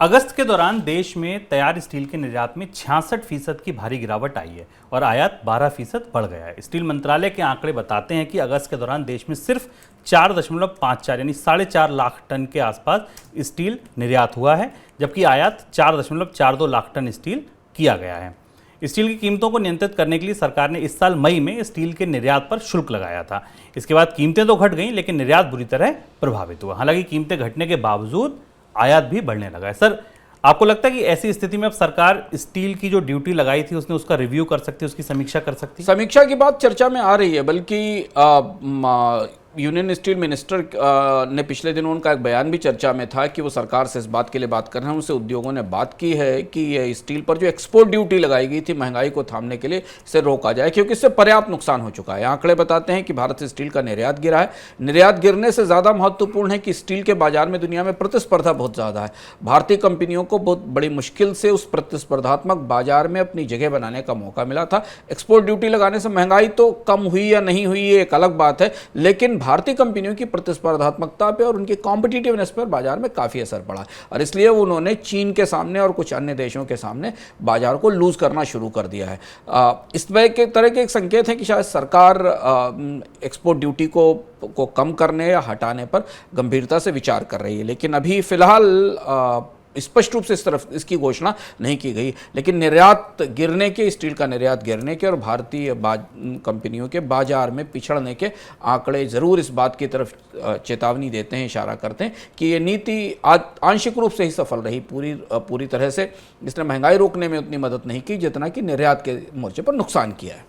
अगस्त के दौरान देश में तैयार स्टील के निर्यात में 66% की भारी गिरावट आई है और आयात 12% बढ़ गया है। स्टील मंत्रालय के आंकड़े बताते हैं कि अगस्त के दौरान देश में सिर्फ 4.54 यानी 4.5 लाख टन के आसपास स्टील निर्यात हुआ है, जबकि आयात 4.42 लाख टन स्टील किया गया है। स्टील की कीमतों को नियंत्रित करने के लिए सरकार ने इस साल मई में स्टील के निर्यात पर शुल्क लगाया था। इसके बाद कीमतें तो घट गईं, लेकिन निर्यात बुरी तरह प्रभावित हुआ। हालांकि कीमतें घटने के बावजूद आयात भी बढ़ने लगा है। सर, आपको लगता है कि ऐसी स्थिति में अब सरकार स्टील की जो ड्यूटी लगाई थी उसने उसका रिव्यू कर सकती है, उसकी समीक्षा कर सकती है? समीक्षा की बात चर्चा में आ रही है, बल्कि यूनियन स्टील मिनिस्टर ने पिछले दिनों उनका एक बयान भी चर्चा में था कि वो सरकार से इस बात के लिए बात कर रहे हैं। उनसे उद्योगों ने बात की है कि ये स्टील पर जो एक्सपोर्ट ड्यूटी लगाई गई थी महंगाई को थामने के लिए इसे रोका जाए, क्योंकि इससे पर्याप्त नुकसान हो चुका है। आंकड़े बताते हैं कि भारत से स्टील का निर्यात गिरा है। निर्यात गिरने से ज़्यादा महत्वपूर्ण है कि स्टील के बाजार में दुनिया में प्रतिस्पर्धा बहुत ज़्यादा है। भारतीय कंपनियों को बहुत बड़ी मुश्किल से उस प्रतिस्पर्धात्मक बाजार में अपनी जगह बनाने का मौका मिला था। एक्सपोर्ट ड्यूटी लगाने से महंगाई तो कम हुई या नहीं हुई ये एक अलग बात है, लेकिन भारतीय कंपनियों की प्रतिस्पर्धात्मकता पे और उनकी कॉम्पिटिटिवनेस पर बाजार में काफ़ी असर पड़ा और इसलिए उन्होंने चीन के सामने और कुछ अन्य देशों के सामने बाजार को लूज करना शुरू कर दिया है। इस तरह के एक संकेत है कि शायद सरकार एक्सपोर्ट ड्यूटी को कम करने या हटाने पर गंभीरता से विचार कर रही है, लेकिन अभी फिलहाल स्पष्ट रूप से इस तरफ इसकी घोषणा नहीं की गई। लेकिन निर्यात गिरने के, स्टील का निर्यात गिरने के और भारतीय कंपनियों के बाजार में पिछड़ने के आंकड़े ज़रूर इस बात की तरफ चेतावनी देते हैं, इशारा करते हैं कि ये नीति आंशिक रूप से ही सफल रही। पूरी तरह से इसने महंगाई रोकने में उतनी मदद नहीं की जितना कि निर्यात के मोर्चे पर नुकसान किया है।